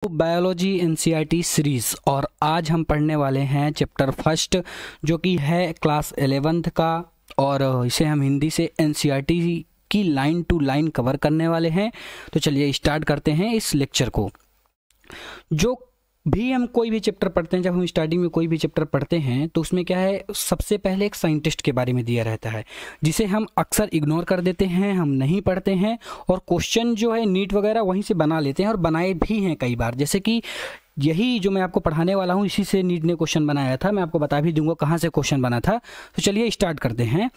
तो biology NCERT series और आज हम पढ़ने वाले हैं चैप्टर फर्स्ट जो कि है क्लास 11th का। और इसे हम हिंदी से एनसीईआरटी की लाइन टू लाइन कवर करने वाले हैं। तो चलिए स्टार्ट करते हैं इस लेक्चर को। जो भी हम कोई भी चैप्टर पढ़ते हैं, जब हम स्टार्टिंग में कोई भी चैप्टर पढ़ते हैं तो उसमें क्या है, सबसे पहले एक साइंटिस्ट के बारे में दिया रहता है जिसे हम अक्सर इग्नोर कर देते हैं, हम नहीं पढ़ते हैं और क्वेश्चन जो है नीट वगैरह वहीं से बना लेते हैं और बनाए भी हैं कई बार। जैसे कि यही जो मैं आपको पढ़ाने वाला हूँ इसी से नीट ने क्वेश्चन बनाया था, मैं आपको बता भी दूंगा कहाँ से क्वेश्चन बना था। तो चलिए स्टार्ट करते हैं।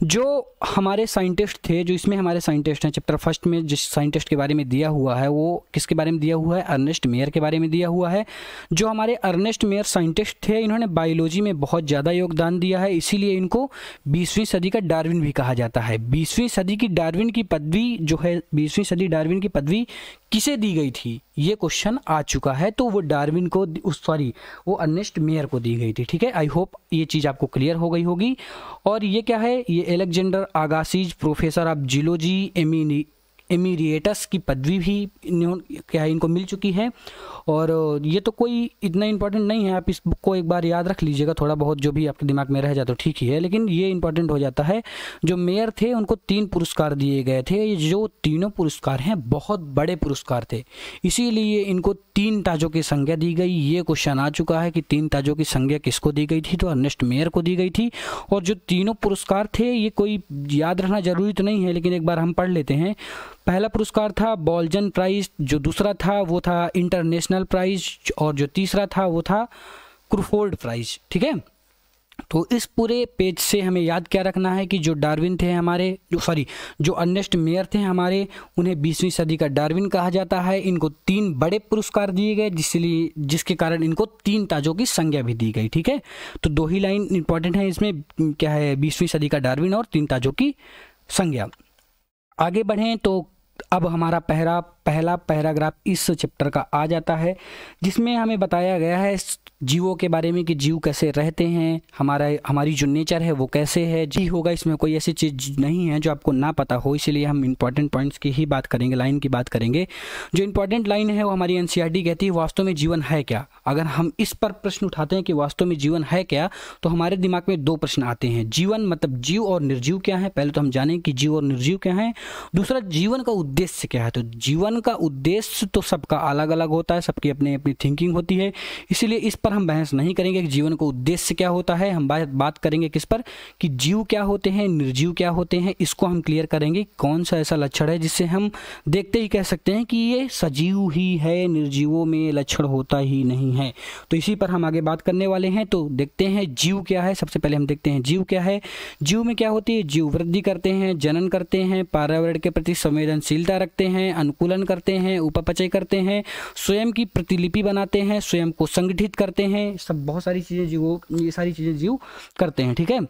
जो हमारे साइंटिस्ट थे, जो इसमें हमारे साइंटिस्ट हैं चैप्टर फर्स्ट में, जिस साइंटिस्ट के बारे में दिया हुआ है वो किसके बारे में दिया हुआ है, अर्नेस्ट मेयर के बारे में दिया हुआ है। जो हमारे अर्नेस्ट मेयर साइंटिस्ट थे, इन्होंने बायोलॉजी में बहुत ज़्यादा योगदान दिया है, इसीलिए इनको 20वीं सदी का डार्विन भी कहा जाता है। 20वीं सदी की डार्विन की पदवी जो है, 20वीं सदी डार्विन की पदवी किसे दी गई थी, ये क्वेश्चन आ चुका है। तो वो डार्विन को, वो अर्नेस्ट मेयर को दी गई थी। ठीक है, आई होप ये चीज़ आपको क्लियर हो गई होगी। और ये क्या है, ये एलेक्जेंडर अगासिज प्रोफेसर ऑफ जियोलॉजी एमिरिएटस की पदवी भी क्या है इनको मिल चुकी है। और ये तो कोई इतना इंपॉर्टेंट नहीं है, आप इस बुक को एक बार याद रख लीजिएगा, थोड़ा बहुत जो भी आपके दिमाग में रह जाए तो ठीक ही है, लेकिन ये इंपॉर्टेंट हो जाता है। जो मेयर थे उनको 3 पुरस्कार दिए गए थे। ये जो तीनों पुरस्कार हैं बहुत बड़े पुरस्कार थे, इसीलिए इनको 3 ताजों की संज्ञा दी गई। ये क्वेश्चन आ चुका है कि 3 ताजों की संज्ञा किसको दी गई थी, तो अर्नेस्ट मेयर को दी गई थी। और जो तीनों पुरस्कार थे, ये कोई याद रखना जरूरी तो नहीं है, लेकिन एक बार हम पढ़ लेते हैं। पहला पुरस्कार था बॉल्जन प्राइज, जो दूसरा था वो था इंटरनेशनल प्राइज, और जो तीसरा था वो था क्रूफोर्ड प्राइज। ठीक है, तो इस पूरे पेज से हमें याद क्या रखना है कि जो डार्विन थे हमारे, जो अर्नेस्ट मेयर थे हमारे, उन्हें 20वीं सदी का डार्विन कहा जाता है। इनको 3 बड़े पुरस्कार दिए गए, जिसके कारण इनको 3 ताजों की संज्ञा भी दी गई। ठीक है, तो 2 ही लाइन इंपॉर्टेंट है इसमें, क्या है, 20वीं सदी का डार्विन और 3 ताजों की संज्ञा। आगे बढ़ें तो अब हमारा पहला पैराग्राफ इस चैप्टर का आ जाता है, जिसमें हमें बताया गया है जीवों के बारे में कि जीव कैसे रहते हैं, हमारी जो नेचर है वो कैसे है। जी होगा, इसमें कोई ऐसी चीज़ नहीं है जो आपको ना पता हो, इसीलिए हम इंपॉर्टेंट पॉइंट्स की ही बात करेंगे, लाइन की बात करेंगे। जो इंपॉर्टेंट लाइन है वो हमारी एनसीईआरटी कहती है वास्तव में जीवन है क्या। अगर हम इस पर प्रश्न उठाते हैं कि वास्तव में जीवन है क्या, तो हमारे दिमाग में 2 प्रश्न आते हैं। जीवन मतलब जीव और निर्जीव क्या है, पहले तो हम जानें कि जीव और निर्जीव क्या है। दूसरा, जीवन का उद्देश्य क्या है। तो जीवन का उद्देश्य तो सबका अलग अलग होता है, सबकी अपनी अपनी थिंकिंग होती है, इसीलिए इस पर हम बहस नहीं करेंगे कि जीवन का उद्देश्य क्या होता है। हम बात करेंगे किस पर, कि जीव क्या होते हैं, निर्जीव क्या होते हैं। इसको हम क्लियर करेंगे कौन सा ऐसा लक्षण है जिससे हम देखते ही कह सकते हैं कि ये सजीव ही है, निर्जीवों में लक्षण होता ही नहीं है। तो इसी पर हम आगे बात करने वाले हैं। तो देखते हैं जीव क्या है। सबसे पहले हम देखते हैं जीव क्या है। जीव में क्या होती है, जीव वृद्धि करते हैं, जनन करते हैं, पर्यावरण के प्रति संवेदनशीलता रखते हैं, अनुकूलन करते हैं, उपपचय करते हैं, स्वयं की प्रतिलिपि बनाते हैं, स्वयं को संगठित करते हैं। सब बहुत सारी चीजें ये सारी चीजें जीव करते हैं। ठीक है,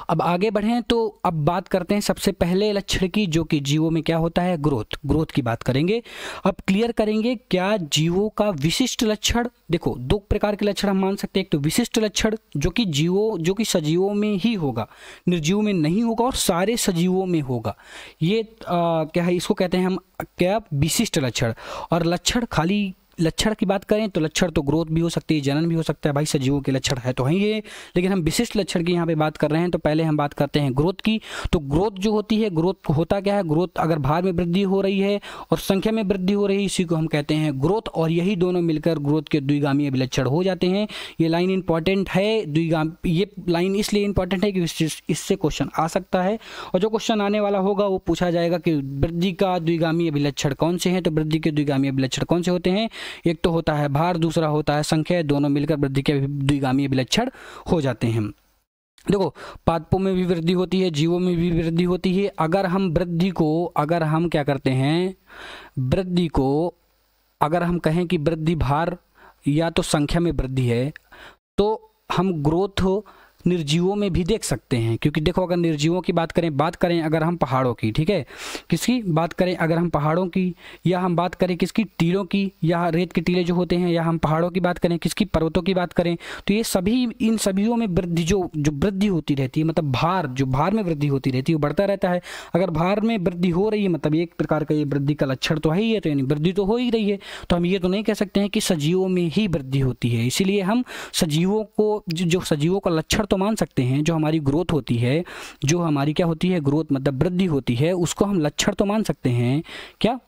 अब आगे बढ़ें तो अब बात करते हैं सबसे पहले लक्षण की, जो कि जीवों में क्या होता है, ग्रोथ की बात करेंगे। अब क्लियर करेंगे क्या जीवों का विशिष्ट लक्षण। देखो, 2 प्रकार के लक्षण हम मान सकते हैं। एक तो विशिष्ट लक्षण जो कि सजीवों में ही होगा, निर्जीवों में नहीं होगा और सारे सजीवों में होगा। ये क्या है, इसको कहते हैं हम क्या, विशिष्ट लक्षण। और लक्षण, खाली लक्षण की बात करें तो लक्षण तो ग्रोथ भी हो सकती है, जनन भी हो सकता है, भाई सजीवों के लक्षण है तो है ये, लेकिन हम विशिष्ट लक्षण की यहाँ पे बात कर रहे हैं। तो पहले हम बात करते हैं ग्रोथ की। तो ग्रोथ जो होती है, ग्रोथ होता क्या है, ग्रोथ अगर भार में वृद्धि हो रही है और संख्या में वृद्धि हो रही है, इसी को हम कहते हैं ग्रोथ। और यही दोनों मिलकर ग्रोथ के द्विगामी अभिलक्षण हो जाते हैं। ये लाइन इंपॉर्टेंट है, ये लाइन इसलिए इंपॉर्टेंट है कि इससे क्वेश्चन आ सकता है, और जो क्वेश्चन आने वाला होगा वो पूछा जाएगा कि वृद्धि का द्विगामी अभिलक्षण कौन से हैं। तो वृद्धि के द्विगामी अभिलक्षण कौन से होते हैं, एक तो होता है भार, दूसरा होता है संख्या, दोनों मिलकर वृद्धि के द्विगामी अभिलक्षण हो जाते हैं। देखो, पादपों में भी वृद्धि होती है, जीवों में भी वृद्धि होती है। अगर हम क्या करते हैं, वृद्धि को अगर हम कहें कि वृद्धि भार या तो संख्या में वृद्धि है, तो हम ग्रोथ निर्जीवों में भी देख सकते हैं। क्योंकि देखो अगर निर्जीवों की बात करें अगर हम पहाड़ों की, ठीक है, किसकी बात करें अगर हम पहाड़ों की, या हम बात करें किसकी, टीलों की, या रेत के टीले जो होते हैं, या हम पहाड़ों की बात करें किसकी, पर्वतों की बात करें, तो ये सभी, इन सभी में वृद्धि जो वृद्धि होती रहती है, मतलब भार में वृद्धि होती रहती है, वो बढ़ता रहता है। अगर भार में वृद्धि हो रही है मतलब एक प्रकार का ये वृद्धि का लक्षण तो है ही है, तो यानी वृद्धि तो हो ही रही है। तो हम ये तो नहीं कह सकते हैं कि सजीवों में ही वृद्धि होती है। इसीलिए हम सजीवों को जो सजीवों का लक्षण तो मान सकते हैं, जो हमारी ग्रोथ होती है, जो हमारी क्या होती है, ग्रोथ मतलब वृद्धि होती है, उसको हम लक्षण तो मान सकते हैं। क्या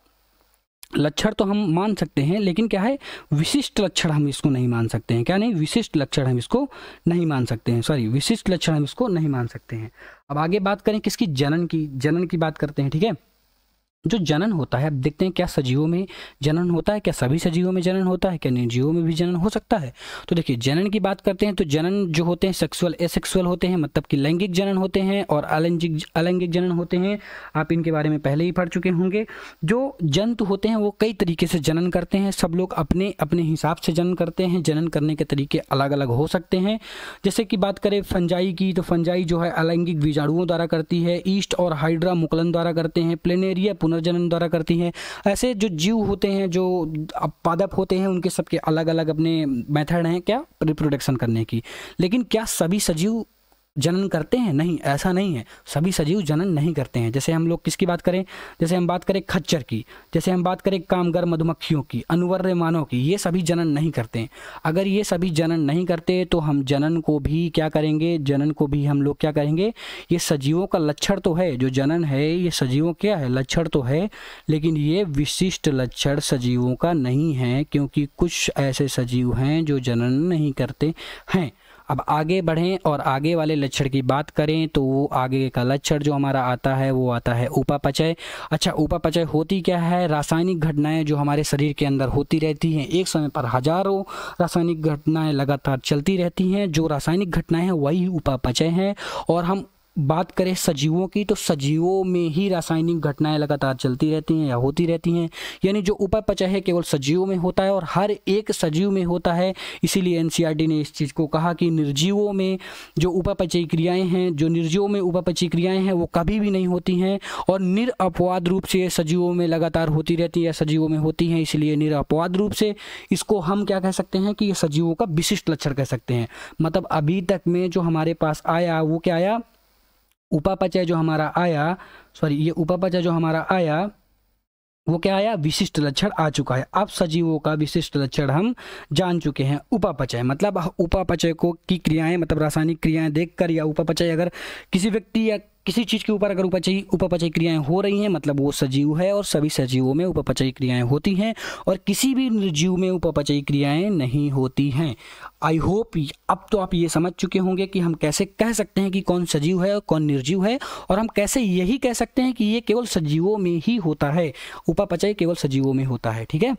लक्षण तो हम मान सकते हैं, लेकिन क्या है, विशिष्ट लक्षण हम इसको नहीं मान सकते हैं। क्या नहीं, विशिष्ट लक्षण हम इसको नहीं मान सकते हैं, सॉरी, विशिष्ट लक्षण हम इसको नहीं मान सकते हैं। अब आगे बात करें किसकी, जनन की बात करते हैं, ठीक है। जो जनन होता है, अब देखते हैं क्या सजीवों में जनन होता है, क्या सभी सजीवों में जनन होता है, क्या निर्जीवों में भी जनन हो सकता है। तो देखिए जनन की बात करते हैं तो जनन जो होते हैं सेक्सुअल एसेक्सुअल होते हैं, मतलब कि लैंगिक जनन होते हैं, और अलैंगिक जनन होते हैं। आप इनके बारे में पहले ही पढ़ चुके होंगे। जो जंतु होते हैं वो कई तरीके से जनन करते हैं, सब लोग अपने अपने हिसाब से जनन करते हैं। जनन करने के तरीके अलग अलग हो सकते हैं। जैसे कि बात करें फंजाई की, तो फंजाई जो है अलैंगिक बीजाणुओं द्वारा करती है, ईस्ट और हाइड्रा मुकुलन द्वारा करते हैं, प्लेनेरिया पुनर्जनन द्वारा करती हैं। ऐसे जो जीव होते हैं, जो पादप होते हैं, उनके सबके अलग अलग अपने मेथड हैं क्या, रिप्रोडक्शन करने की। लेकिन क्या सभी सजीव जनन करते हैं? नहीं, ऐसा नहीं है, सभी सजीव जनन नहीं करते हैं। जैसे हम लोग किसकी बात करें, जैसे हम बात करें खच्चर की, जैसे हम बात करें कामगर मधुमक्खियों की, अनुवर्य मानव की, ये सभी जनन नहीं करते हैं। अगर ये सभी जनन नहीं करते तो हम जनन को भी क्या करेंगे, जनन को भी हम लोग क्या करेंगे, ये सजीवों का लक्षण तो है, जो जनन है ये सजीवों क्या है, लक्षण तो है, लेकिन ये विशिष्ट लक्षण सजीवों का नहीं है, क्योंकि कुछ ऐसे सजीव हैं जो जनन नहीं करते हैं। अब आगे बढ़ें और आगे वाले लक्षण की बात करें तो वो आगे का लक्षण जो हमारा आता है वो आता है उपापचय। अच्छा, उपापचय होती क्या है, रासायनिक घटनाएं जो हमारे शरीर के अंदर होती रहती हैं, एक समय पर हजारों रासायनिक घटनाएं लगातार चलती रहती हैं, जो रासायनिक घटनाएं हैं वही उपापचय हैं। और हम बात करें सजीवों की, तो सजीवों में ही रासायनिक घटनाएं लगातार चलती रहती हैं या होती रहती हैं, यानी जो उपापचय है केवल सजीवों में होता है और हर एक सजीव में होता है। इसीलिए एनसीईआरटी ने इस चीज़ को कहा कि निर्जीवों में जो उपापचयी क्रियाएं हैं, जो निर्जीवों में उपापचयी क्रियाएं हैं वो कभी भी नहीं होती हैं, और निरअपवाद रूप से सजीवों में लगातार होती रहती है या सजीवों में होती हैं। इसलिए निरअपवाद रूप से इसको हम क्या कह सकते हैं कि ये सजीवों का विशिष्ट लक्षण कह सकते हैं। मतलब अभी तक में जो हमारे पास आया वो क्या आया, उपापचय जो हमारा आया, सॉरी, ये उपापचय जो हमारा आया वो क्या आया, विशिष्ट लक्षण आ चुका है। अब सजीवों का विशिष्ट लक्षण हम जान चुके हैं। उपापचय मतलब उपापचय को की क्रियाएं, मतलब रासायनिक क्रियाएं देखकर, या उपापचय अगर किसी व्यक्ति या किसी चीज़ के ऊपर अगर उपापचयी क्रियाएं हो रही हैं मतलब वो सजीव है, और सभी सजीवों में उपापचयी क्रियाएं होती हैं, और किसी भी निर्जीव में उपापचयी क्रियाएं नहीं होती हैं। आई होप अब तो आप ये समझ चुके होंगे कि हम कैसे कह सकते हैं कि कौन सजीव है और कौन निर्जीव है, और हम कैसे यही कह सकते हैं कि ये केवल सजीवों में ही होता है, उपापचय केवल सजीवों में होता है। ठीक है,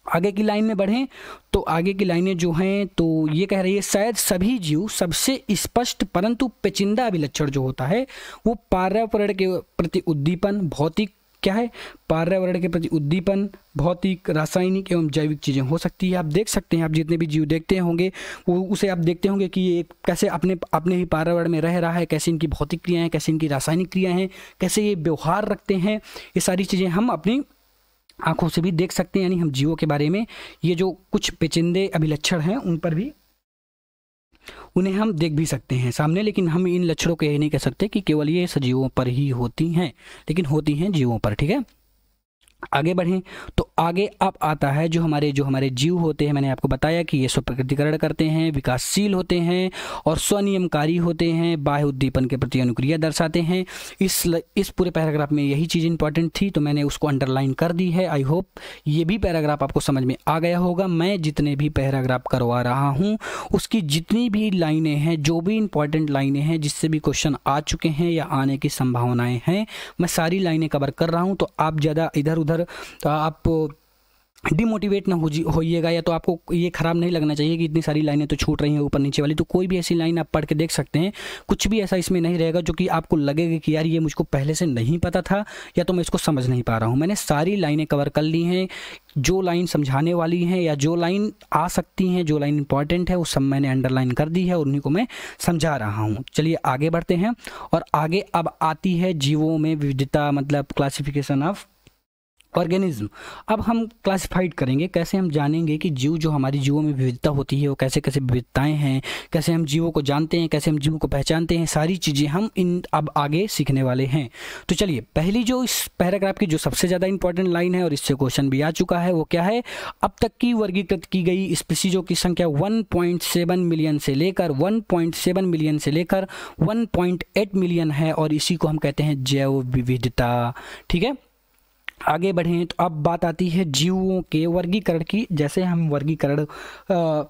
आगे की लाइन में बढ़ें तो आगे की लाइनें जो हैं तो ये कह रही है, शायद सभी जीव सबसे स्पष्ट परंतु पेचीदा अभिलक्षण जो होता है वो पर्यावरण के प्रति उद्दीपन, भौतिक क्या है, पर्यावरण के प्रति उद्दीपन, भौतिक, रासायनिक एवं जैविक चीज़ें हो सकती है। आप देख सकते हैं, आप जितने भी जीव देखते होंगे वो उसे आप देखते होंगे कि ये कैसे अपने ही पर्यावरण में रह रहा है, कैसे इनकी भौतिक क्रियाएँ, कैसे इनकी रासायनिक क्रियाएँ हैं, कैसे ये व्यवहार रखते हैं, ये सारी चीज़ें हम अपनी आंखों से भी देख सकते हैं। यानी हम जीवों के बारे में ये जो कुछ पेचीदे अभिलक्षण हैं उन पर भी उन्हें हम देख भी सकते हैं सामने, लेकिन हम इन लक्षणों को ये नहीं कह सकते कि केवल ये सजीवों पर ही होती हैं, लेकिन होती हैं जीवों पर। ठीक है, आगे बढ़ें तो आगे अब आता है जो हमारे जीव होते हैं। मैंने आपको बताया कि ये स्वप्रकटीकरण करते हैं, विकासशील होते हैं और स्वनियमकारी होते हैं, बाह्य उद्दीपन के प्रति अनुक्रिया दर्शाते हैं। इस पूरे पैराग्राफ में यही चीज़ इंपॉर्टेंट थी तो मैंने उसको अंडरलाइन कर दी है। आई होप ये भी पैराग्राफ आपको समझ में आ गया होगा। मैं जितने भी पैराग्राफ करवा रहा हूँ उसकी जितनी भी लाइनें हैं, जो भी इंपॉर्टेंट लाइनें हैं जिससे भी क्वेश्चन आ चुके हैं या आने की संभावनाएँ हैं, मैं सारी लाइनें कवर कर रहा हूँ। तो आप ज़्यादा इधर उधर तो आप डिमोटिवेट ना होइएगा, या तो आपको ये ख़राब नहीं लगना चाहिए कि इतनी सारी लाइनें तो छूट रही हैं ऊपर नीचे वाली। तो कोई भी ऐसी लाइन आप पढ़ के देख सकते हैं, कुछ भी ऐसा इसमें नहीं रहेगा जो कि आपको लगेगा कि यार ये मुझको पहले से नहीं पता था या तो मैं इसको समझ नहीं पा रहा हूँ। मैंने सारी लाइनें कवर कर ली हैं, जो लाइन समझाने वाली हैं या जो लाइन आ सकती हैं, जो लाइन इंपॉर्टेंट है वो सब मैंने अंडरलाइन कर दी है और उन्हीं को मैं समझा रहा हूँ। चलिए आगे बढ़ते हैं। और आगे अब आती है जीवों में विविधता, मतलब क्लासिफिकेशन ऑफ ऑर्गेनिज्म। अब हम क्लासिफाइड करेंगे, कैसे हम जानेंगे कि जीव, जो हमारी जीवों में विविधता होती है वो कैसे कैसे विविधताएं हैं, कैसे हम जीवों को जानते हैं, कैसे हम जीवों को पहचानते हैं, सारी चीज़ें हम इन अब आगे सीखने वाले हैं। तो चलिए, पहली जो इस पैराग्राफ की जो सबसे ज़्यादा इंपॉर्टेंट लाइन है और इससे क्वेश्चन भी आ चुका है, वो क्या है? अब तक की वर्गीकृत की गई स्पीसीजों की संख्या 1.7 मिलियन से लेकर 1.7 मिलियन से लेकर 1.8 मिलियन है और इसी को हम कहते हैं जैव विविधता। ठीक है, आगे बढ़ें तो अब बात आती है जीवों के वर्गीकरण की। जैसे हम वर्गीकरण,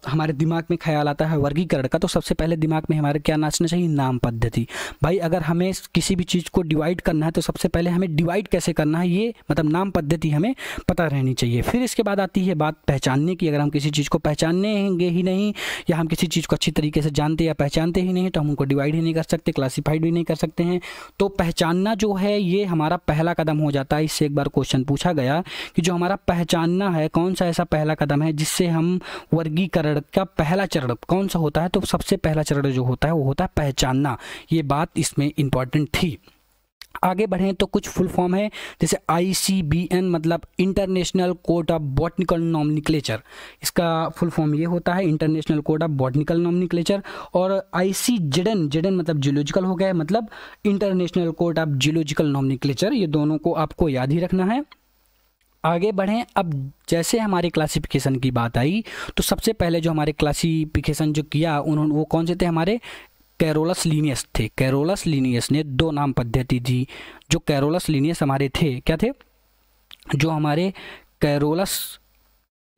हमारे दिमाग में ख्याल आता है वर्गीकरण का, तो सबसे पहले दिमाग में हमारे क्या नाचना चाहिए? नाम पद्धति। भाई अगर हमें किसी भी चीज़ को डिवाइड करना है तो सबसे पहले हमें डिवाइड कैसे करना है, ये मतलब नाम पद्धति हमें पता रहनी चाहिए। फिर इसके बाद आती है बात पहचानने की। अगर हम किसी चीज़ को पहचानेंगे ही नहीं, या हम किसी चीज़ को अच्छी तरीके से जानते या पहचानते ही नहीं, तो हम उनको डिवाइड ही नहीं कर सकते, क्लासीफाइड भी नहीं कर सकते हैं। तो पहचानना जो है ये हमारा पहला कदम हो जाता है। इससे एक बार क्वेश्चन पूछा गया कि जो हमारा पहचानना है, कौन सा ऐसा पहला कदम है जिससे हम वर्गीकरण का पहला चरण कौन सा होता है? तो सबसे पहला चरण जो होता है वो होता है पहचानना। ये बात इसमें इंपॉर्टेंट थी। आगे बढ़ें तो कुछ फुल फॉर्म है, जैसे ICBN मतलब international code of botanical nomenclature. इसका फुल फॉर्म ये होता है international code of botanical nomenclature. और ICZN, जेडन मतलब जियोलॉजिकल हो गया, मतलब international code of geological nomenclature. ये दोनों को आपको याद ही रखना है। आगे बढ़ें। अब जैसे हमारे क्लासिफिकेशन की बात आई तो सबसे पहले जो हमारे क्लासिफिकेशन जो किया उन्होंने, वो कौन से थे? हमारे कैरोलस लीनियस थे। कैरोलस लीनियस ने 2 नाम पद्धति दी। जो कैरोलस लीनियस हमारे थे, क्या थे? जो हमारे कैरोलस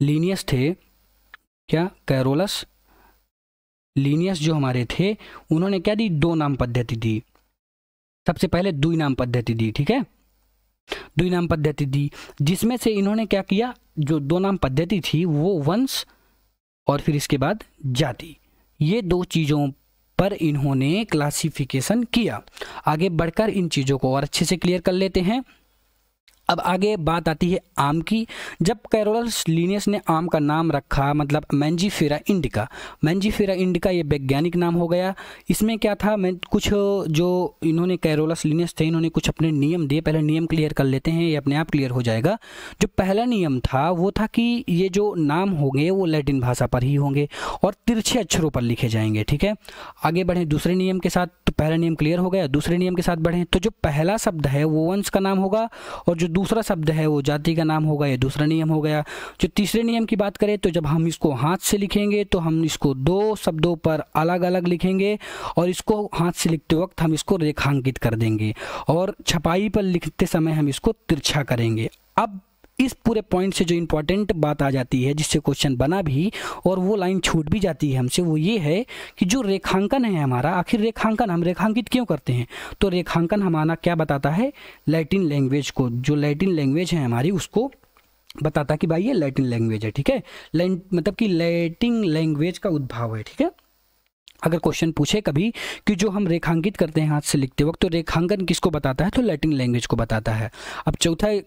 लीनियस थे, क्या कैरोलस लीनियस जो हमारे थे, उन्होंने क्या दी? 2 नाम पद्धति दी। सबसे पहले द्वि नाम पद्धति दी। ठीक है, द्वि नाम पद्धति दी, जिसमें से इन्होंने क्या किया? जो 2 नाम पद्धति थी वो वंश और फिर इसके बाद जाति, ये 2 चीज़ों पर इन्होंने क्लासिफिकेशन किया। आगे बढ़कर इन चीज़ों को और अच्छे से क्लियर कर लेते हैं। अब आगे बात आती है आम की। जब कैरोलस लीनियस ने आम का नाम रखा, मतलब मैंजीफेरा इंडिका। मैंजीफेरा इंडिका ये वैज्ञानिक नाम हो गया। इसमें क्या था, मैं कुछ जो इन्होंने कैरोलस लीनियस थे, इन्होंने कुछ अपने नियम दिए। पहले नियम क्लियर कर लेते हैं, ये अपने आप क्लियर हो जाएगा। जो पहला नियम था वो था कि ये जो नाम होंगे वो लैटिन भाषा पर ही होंगे और तिरछे अक्षरों पर लिखे जाएंगे। ठीक है, आगे बढ़ें दूसरे नियम के साथ। तो पहला नियम क्लियर हो गया। दूसरे नियम के साथ बढ़ें तो जो पहला शब्द है वो वंश का नाम होगा और जो दूसरा शब्द है वो जाति का नाम होगा। ये दूसरा नियम हो गया। जो तीसरे नियम की बात करें तो जब हम इसको हाथ से लिखेंगे तो हम इसको 2 शब्दों पर अलग अलग लिखेंगे और इसको हाथ से लिखते वक्त हम इसको रेखांकित कर देंगे और छपाई पर लिखते समय हम इसको तिरछा करेंगे। अब इस पूरे पॉइंट से जो इंपॉर्टेंट बात आ जाती है, जिससे क्वेश्चन बना भी और वो लाइन छूट भी जाती है हमसे, वो ये है कि जो रेखांकन है हमारा, आखिर रेखांकन हम रेखांकित क्यों करते हैं? तो रेखांकन हमारा क्या बताता है? लैटिन लैंग्वेज को, जो लैटिन लैंग्वेज है हमारी, उसको बताता कि भाई ये लैटिन लैंग्वेज है। ठीक है, मतलब कि लैटिन लैंग्वेज का उद्भव है। ठीक है, अगर क्वेश्चन पूछे कभी कि जो हम रेखांकित करते हैं हाथ से लिखते वक्त, तो रेखांकन किसको बताता है? तो लैटिन लैंग्वेज को बताता है। अब चौथा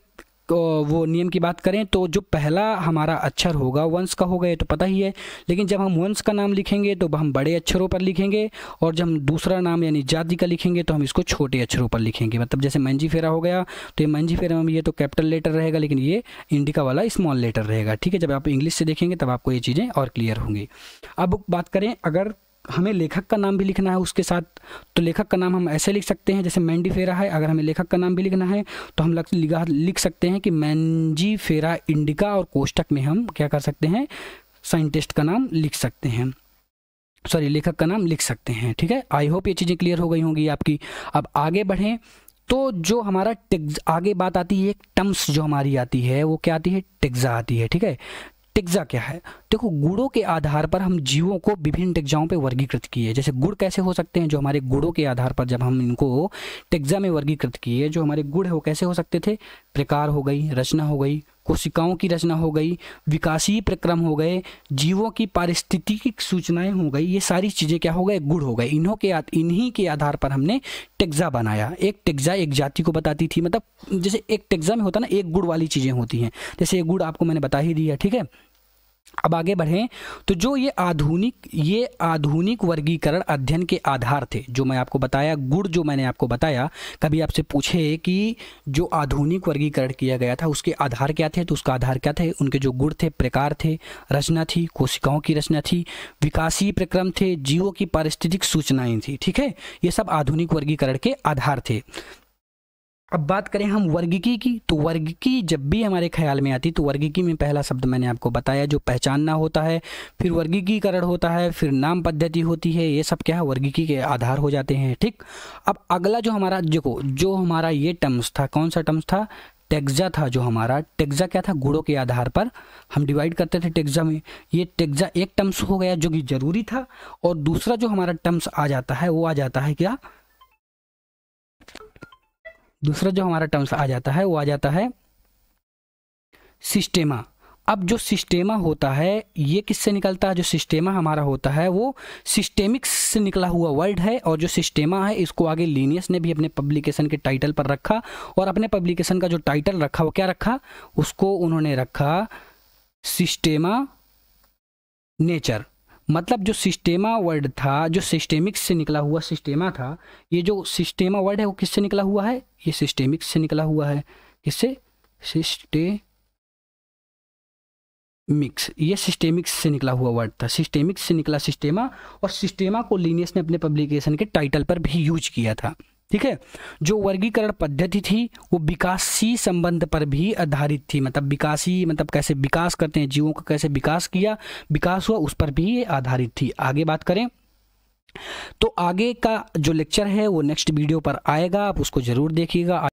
वो नियम की बात करें तो जो पहला हमारा अक्षर होगा वंश का होगा, ये तो पता ही है। लेकिन जब हम वंश का नाम लिखेंगे तो हम बड़े अक्षरों पर लिखेंगे और जब हम दूसरा नाम यानी जाति का लिखेंगे तो हम इसको छोटे अक्षरों पर लिखेंगे। मतलब जैसे मैंजीफेरा हो गया तो ये मैंजीफेरा में ये तो कैपिटल लेटर रहेगा, लेकिन ये इंडिका वाला स्मॉल लेटर रहेगा। ठीक है, जब आप इंग्लिश से देखेंगे तब आपको ये चीज़ें और क्लियर होंगी। अब बात करें अगर हमें लेखक का नाम भी लिखना है उसके साथ, तो लेखक का नाम हम ऐसे लिख सकते हैं जैसे मैंजीफेरा है। अगर हमें लेखक का नाम भी लिखना है तो हम लिख सकते हैं कि मैंजीफेरा इंडिका और कोष्टक में हम क्या कर सकते हैं? साइंटिस्ट का नाम लिख सकते हैं, सॉरी लेखक का नाम लिख सकते हैं। ठीक है, आई होप ये चीज़ें क्लियर हो गई होंगी आपकी। अब आगे बढ़ें तो जो हमारा आगे बात आती है, टर्म्स जो हमारी आती है वो क्या आती है? टेक्सा आती है। ठीक है, टेक्सा क्या है? देखो, गुणों के आधार पर हम जीवों को विभिन्न टेक्साओं पे वर्गीकृत किए। जैसे गुण कैसे हो सकते हैं? जो हमारे गुणों के आधार पर जब हम इनको टेक्सा में वर्गीकृत किए, जो हमारे गुण है वो कैसे हो सकते थे? प्रकार हो गई, रचना हो गई, कोशिकाओं की रचना हो गई, विकासीय प्रक्रम हो गए, जीवों की पारिस्थितिकी सूचनाएं हो गई, ये सारी चीज़ें क्या हो गए, गुण हो गए। इन्हीं के आधार पर हमने टेक्सा बनाया। एक टेक्सा एक जाति को बताती थी, मतलब जैसे एक टेक्सा में होता ना, एक गुण वाली चीज़ें होती हैं, जैसे एक गुण आपको मैंने बता ही दिया, ठीक है। अब आगे बढ़ें तो जो ये आधुनिक वर्गीकरण अध्ययन के आधार थे, जो मैं आपको बताया, गुण जो मैंने आपको बताया, कभी आपसे पूछे कि जो आधुनिक वर्गीकरण किया गया था उसके आधार क्या थे, तो उसका आधार क्या थे, उनके जो गुण थे, प्रकार थे, रचना थी, कोशिकाओं की रचना थी, विकासीय प्रक्रम थे, जीवों की पारिस्थितिक सूचनाएं थी, ठीक है। ये सब आधुनिक वर्गीकरण के आधार थे। अब बात करें हम वर्गीकी की, तो वर्गीकी जब भी हमारे ख्याल में आती तो वर्गीकी में पहला शब्द मैंने आपको बताया जो पहचानना होता है, फिर वर्गीकीकरण होता है, फिर नाम पद्धति होती है, ये सब क्या है, वर्गीकी के आधार हो जाते हैं, ठीक। अब अगला जो हमारा देखो, जो हमारा ये टर्म्स था, कौन सा टर्म्स था, टेक्सा था। जो हमारा टेक्सा क्या था, गुणों के आधार पर हम डिवाइड करते थे टेक्सा में। ये टेक्सा एक टर्म्स हो गया जो कि जरूरी था, और दूसरा जो हमारा टर्म्स आ जाता है वो आ जाता है क्या, दूसरा जो हमारा टर्म्स आ जाता है वो आ जाता है सिस्टेमा। अब जो सिस्टेमा होता है ये किससे निकलता है, जो सिस्टेमा हमारा होता है वो सिस्टेमिक्स से निकला हुआ वर्ड है, और जो सिस्टेमा है इसको आगे लीनियस ने भी अपने पब्लिकेशन के टाइटल पर रखा, और अपने पब्लिकेशन का जो टाइटल रखा वो क्या रखा, उसको उन्होंने रखा सिस्टेमा नेचर। मतलब जो सिस्टेमा वर्ड था, जो सिस्टेमिक्स से निकला हुआ सिस्टेमा था, ये जो सिस्टेमा वर्ड है वो किससे निकला हुआ है, ये सिस्टेमिक्स से निकला हुआ है। किससे, सिस्टेमिक्स, ये सिस्टेमिक्स से निकला हुआ वर्ड था, सिस्टेमिक्स से निकला सिस्टेमा, और सिस्टेमा को लीनियस ने अपने पब्लिकेशन के टाइटल पर भी यूज किया था, ठीक है। जो वर्गीकरण पद्धति थी वो विकासीय संबंध पर भी आधारित थी, मतलब विकासीय मतलब कैसे विकास करते हैं, जीवों का कैसे विकास किया, विकास हुआ, उस पर भी ये आधारित थी। आगे बात करें तो आगे का जो लेक्चर है वो नेक्स्ट वीडियो पर आएगा, आप उसको जरूर देखिएगा।